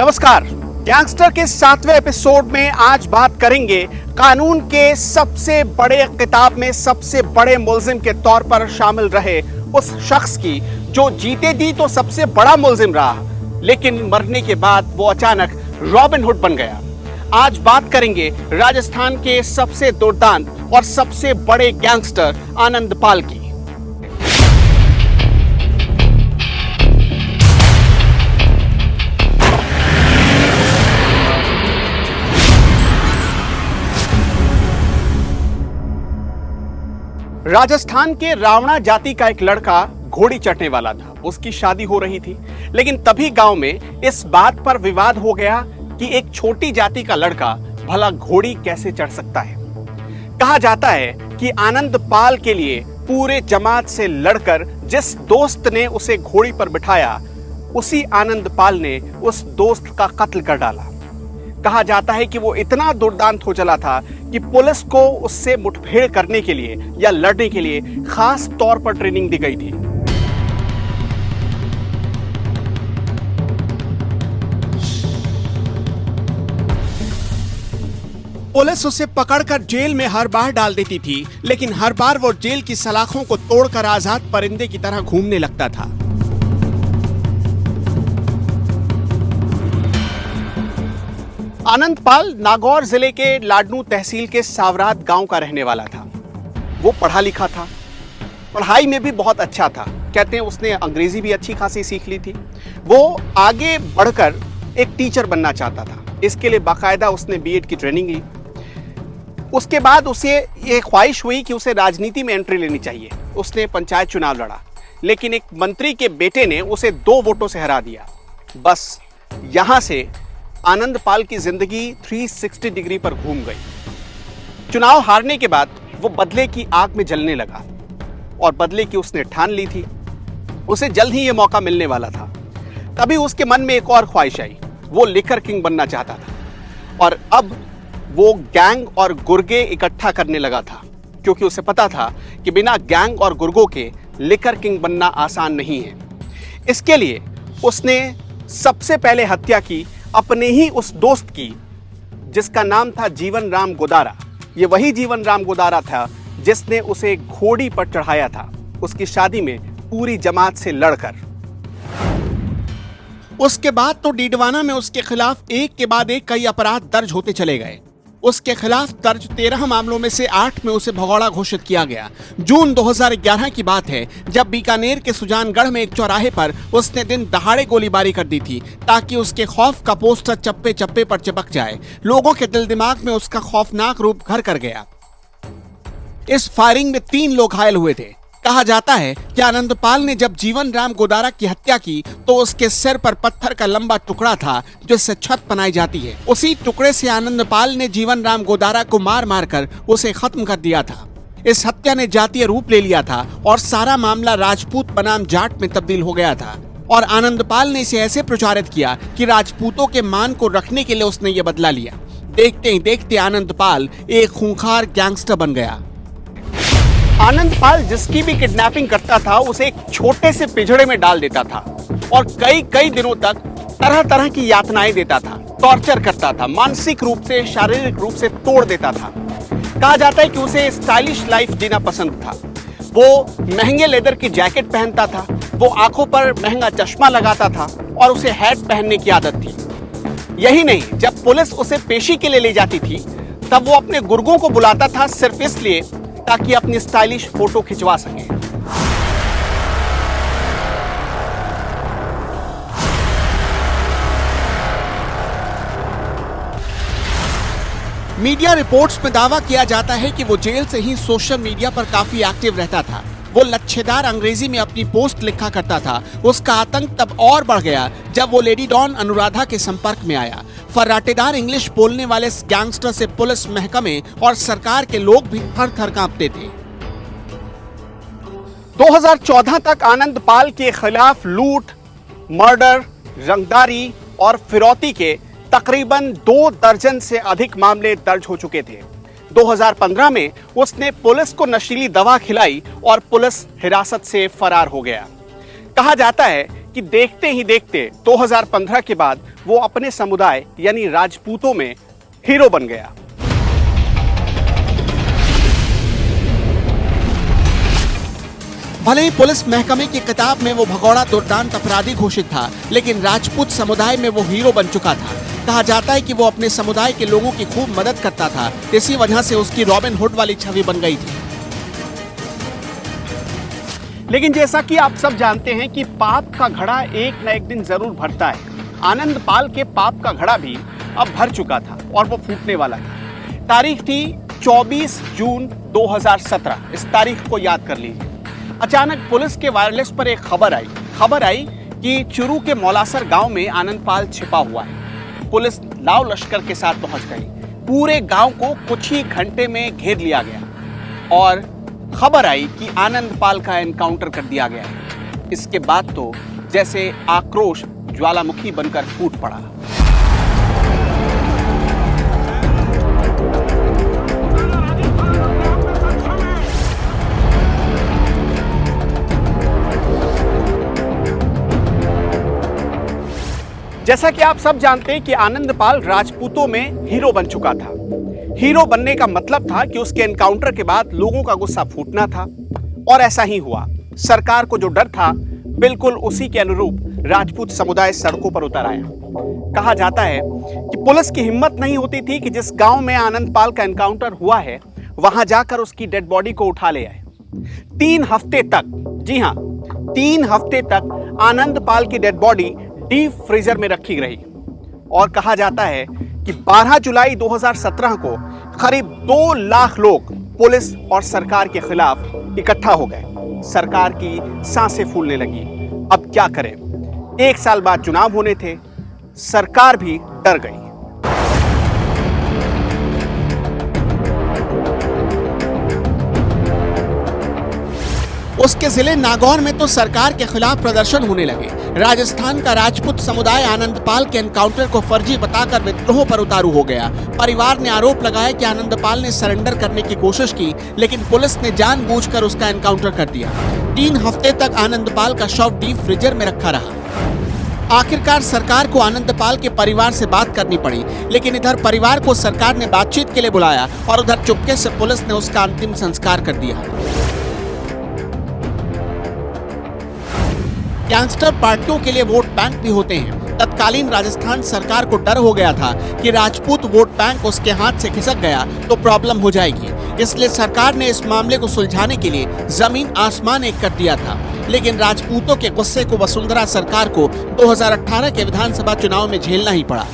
नमस्कार। गैंगस्टर के 7वें एपिसोड में आज बात करेंगे कानून के सबसे बड़े किताब में सबसे बड़े मुल्जिम के तौर पर शामिल रहे उस शख्स की जो जीते जी तो सबसे बड़ा मुल्जिम रहा, लेकिन मरने के बाद वो अचानक रॉबिन हुड बन गया। आज बात करेंगे राजस्थान के सबसे दुर्दांत और सबसे बड़े गैंगस्टर आनंद पाल की। राजस्थान के रावणा जाति का एक लड़का घोड़ी चढ़ने वाला था। उसकी शादी हो रही थी, लेकिन तभी गांव में इस बात पर विवाद हो गया कि एक छोटी जाति का लड़का भला घोड़ी कैसे चढ़ सकता है। कहा जाता है कि आनंद पाल के लिए पूरे जमात से लड़कर जिस दोस्त ने उसे घोड़ी पर बिठाया, उसी आनंद पाल ने उस दोस्त का कत्ल कर डाला। कहा जाता है कि वो इतना दुर्दांत हो चला था कि पुलिस को उससे मुठभेड़ करने के लिए या लड़ने के लिए खास तौर पर ट्रेनिंग दी गई थी। पुलिस उसे पकड़कर जेल में हर बार डाल देती थी, लेकिन हर बार वो जेल की सलाखों को तोड़कर आजाद परिंदे की तरह घूमने लगता था। आनंद पाल नागौर जिले के लाडनू तहसील के सावरात गांव का रहने वाला था। वो पढ़ा लिखा था, पढ़ाई में भी बहुत अच्छा था। कहते हैं उसने अंग्रेजी भी अच्छी खासी सीख ली थी। वो आगे बढ़कर एक टीचर बनना चाहता था। इसके लिए बाकायदा उसने बीएड की ट्रेनिंग ली। उसके बाद उसे ये ख्वाहिश हुई कि उसे राजनीति में एंट्री लेनी चाहिए। उसने पंचायत चुनाव लड़ा, लेकिन एक मंत्री के बेटे ने उसे 2 वोटों से हरा दिया। बस यहां से आनंद पाल की जिंदगी 360 डिग्री पर घूम गई। चुनाव हारने के बाद वो बदले की आग में जलने लगा और बदले की उसने ठान ली थी। उसे जल्द ही ये मौका मिलने वाला था। तभी उसके मन में एक और ख्वाहिश आई। वो लिकर किंग बनना चाहता था और अब वो गैंग और गुर्गे इकट्ठा करने लगा था, क्योंकि उसे पता था कि बिना गैंग और गुर्गों के लिकर किंग बनना आसान नहीं है। इसके लिए उसने सबसे पहले हत्या की अपने ही उस दोस्त की, जिसका नाम था जीवन राम गोदारा। ये वही जीवन राम गोदारा था जिसने उसे घोड़ी पर चढ़ाया था, उसकी शादी में पूरी जमात से लड़कर। उसके बाद तो डीडवाना में उसके खिलाफ एक के बाद एक कई अपराध दर्ज होते चले गए। उसके खिलाफ दर्ज 13 मामलों में से 8 में उसे भगौड़ा घोषित किया गया। जून 2011 की बात है, जब बीकानेर के सुजानगढ़ में एक चौराहे पर उसने दिन दहाड़े गोलीबारी कर दी थी, ताकि उसके खौफ का पोस्टर चप्पे चप्पे पर चिपक जाए। लोगों के दिल दिमाग में उसका खौफनाक रूप घर कर गया। इस फायरिंग में 3 लोग घायल हुए थे। कहा जाता है कि आनंद पाल ने जब जीवन राम गोदारा की हत्या की तो उसके सिर पर पत्थर का लंबा टुकड़ा था, जिससे छत बनाई जाती है। उसी टुकड़े से आनंद पाल ने जीवन राम गोदारा को मार मार कर उसे खत्म कर दिया था। इस हत्या ने जातीय रूप ले लिया था और सारा मामला राजपूत बनाम जाट में तब्दील हो गया था। और आनंद पाल ने इसे ऐसे प्रचारित किया कि राजपूतों के मान को रखने के लिए उसने ये बदला लिया। देखते ही देखते आनंद पाल एक खूंखार गैंगस्टर बन गया। आनंद पाल जिसकी भी किडनैपिंग करता था, उसे एक छोटे से पिंजड़े में डाल देता था और कई कई दिनों तक तरह तरह की यातनाएं देता था, टॉर्चर करता था, मानसिक रूप से शारीरिक रूप से तोड़ देता था। कहा जाता है कि उसे स्टाइलिश लाइफ जीना पसंद था। वो महंगे लेदर की जैकेट पहनता था, वो आंखों पर महंगा चश्मा लगाता था और उसे हैट पहनने की आदत थी। यही नहीं, जब पुलिस उसे पेशी के लिए ले जाती थी, तब वो अपने गुर्गों को बुलाता था सिर्फ इसलिए ताकि अपनी स्टाइलिश फोटो खिंचवा सके। मीडिया रिपोर्ट्स में दावा किया जाता है कि वो जेल से ही सोशल मीडिया पर काफी एक्टिव रहता था। वो लच्छेदार अंग्रेजी में अपनी पोस्ट लिखा करता था। उसका आतंक तब और बढ़ गया जब वो लेडी डॉन अनुराधा के संपर्क में आया। फर्राटेदार इंग्लिश बोलने वाले इस गैंगस्टर से पुलिस महकमे और सरकार के लोग भी थर थर कांपते थे। 2014 तक आनंद पाल के खिलाफ लूट, मर्डर, रंगदारी और फिरौती के तकरीबन 2 दर्जन से अधिक मामले दर्ज हो चुके थे। 2015 में उसने पुलिस को नशीली दवा खिलाई और पुलिस हिरासत से फरार हो गया। कहा जाता है कि देखते ही देखते 2015 के बाद वो अपने समुदाय यानी राजपूतों में हीरो बन गया। भले ही पुलिस महकमे की किताब में वो भगौड़ा दुर्दांत अपराधी घोषित था, लेकिन राजपूत समुदाय में वो हीरो बन चुका था। कहा जाता है कि वो अपने समुदाय के लोगों की खूब मदद करता था, इसी वजह से उसकी रॉबिन हुड वाली छवि बन गई थी। लेकिन जैसा कि आप सब जानते हैं कि पाप का घड़ा एक न एक दिन जरूर भरता है। आनंदपाल के पाप का घड़ा भी अब भर चुका था और वो फूटने वाला था। तारीख थी 24 जून 2017। इस तारीख को याद कर लीजिए। अचानक पुलिस के वायरलेस पर एक खबर आई कि चुरू के मौलासर गांव में आनंदपाल छिपा हुआ है। पुलिस लाव लश्कर के साथ पहुंच गई। पूरे गांव को कुछ ही घंटे में घेर लिया गया और खबर आई कि आनंदपाल का एनकाउंटर कर दिया गया है। इसके बाद तो जैसे आक्रोश ज्वालामुखी बनकर फूट पड़ा। जैसा कि आप सब जानते हैं कि आनंदपाल राजपूतों में हीरो बन चुका था। हीरो बनने का मतलब था कि उसके एनकाउंटर के बाद लोगों का गुस्सा फूटना था और ऐसा ही हुआ। सरकार को जो डर था बिल्कुल उसी के अनुरूप राजपूत समुदाय सड़कों पर उतर आया। कहा जाता है कि पुलिस की हिम्मत नहीं होती थी कि जिस गांव में आनंदपाल का एनकाउंटर हुआ है वहां जाकर उसकी डेड बॉडी को उठा ले आए। 3 हफ्ते तक, जी हां 3 हफ्ते तक आनंदपाल की डेड बॉडी डीप फ्रीजर में रखी रही और कहा जाता है कि 12 जुलाई 2017 को करीब 2 लाख लोग पुलिस और सरकार के खिलाफ इकट्ठा हो गए। सरकार की सांसें फूलने लगी। अब क्या करें? 1 साल बाद चुनाव होने थे, सरकार भी डर गई। उसके जिले नागौर में तो सरकार के खिलाफ प्रदर्शन होने लगे। राजस्थान का राजपूत समुदाय आनंदपाल के एनकाउंटर को फर्जी बताकर विद्रोह पर उतारू हो गया। परिवार ने आरोप लगाया कि आनंदपाल ने सरेंडर करने की कोशिश की, लेकिन पुलिस ने जानबूझकर उसका एनकाउंटर कर दिया। 3 हफ्ते तक आनंदपाल का शव डीप फ्रीजर में रखा रहा। आखिरकार सरकार को आनंदपाल के परिवार से बात करनी पड़ी, लेकिन इधर परिवार को सरकार ने बातचीत के लिए बुलाया और उधर चुपके से पुलिस ने उसका अंतिम संस्कार कर दिया। गैंगस्टर पार्टियों के लिए वोट बैंक भी होते हैं। तत्कालीन राजस्थान सरकार को डर हो गया था कि राजपूत वोट बैंक उसके हाथ से खिसक गया तो प्रॉब्लम हो जाएगी, इसलिए सरकार ने इस मामले को सुलझाने के लिए जमीन आसमान एक कर दिया था। लेकिन राजपूतों के गुस्से को वसुंधरा सरकार को 2018 के विधानसभा चुनाव में झेलना ही पड़ा।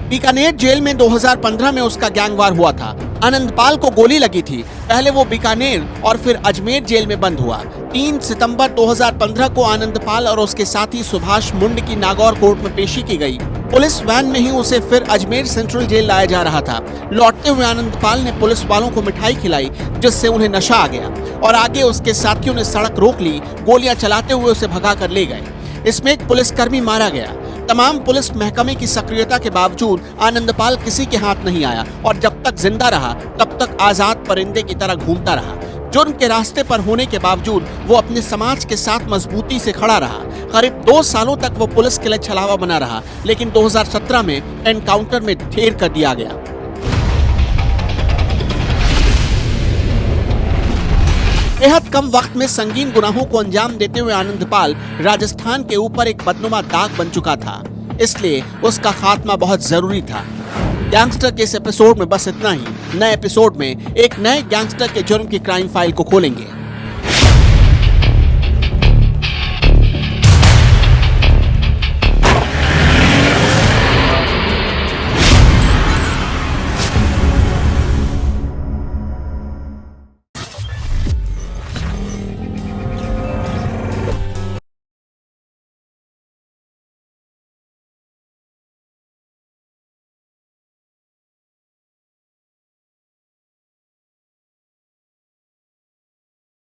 बीकानेर जेल में 2015 में उसका गैंगवार हुआ था। आनंदपाल को गोली लगी थी। पहले वो बीकानेर और फिर अजमेर जेल में बंद हुआ। 3 सितंबर 2015 को आनंदपाल और उसके साथी सुभाष मुंड की नागौर कोर्ट में पेशी की गई। पुलिस वैन में ही उसे फिर अजमेर सेंट्रल जेल लाया जा रहा था। लौटते हुए आनंदपाल ने पुलिस वालों को मिठाई खिलाई, जिससे उन्हें नशा आ गया और आगे उसके साथियों ने सड़क रोक ली। गोलियां चलाते हुए उसे भगा कर ले गए। इसमें एक पुलिसकर्मी मारा गया। तमाम पुलिस महकमे की सक्रियता के बावजूद आनंदपाल किसी के हाथ नहीं आया और जब तक जिंदा रहा तब तक आजाद परिंदे की तरह घूमता रहा। जुर्म के रास्ते पर होने के बावजूद वो अपने समाज के साथ मजबूती से खड़ा रहा। करीब 2 सालों तक वो पुलिस के लिए छलावा बना रहा, लेकिन 2017 में एनकाउंटर में ढेर कर दिया गया। बेहद कम वक्त में संगीन गुनाहों को अंजाम देते हुए आनंदपाल राजस्थान के ऊपर एक बदनुमा दाग बन चुका था, इसलिए उसका खात्मा बहुत जरूरी था। गैंगस्टर के इस एपिसोड में बस इतना ही। नए एपिसोड में एक नए गैंगस्टर के जुर्म की क्राइम फाइल को खोलेंगे।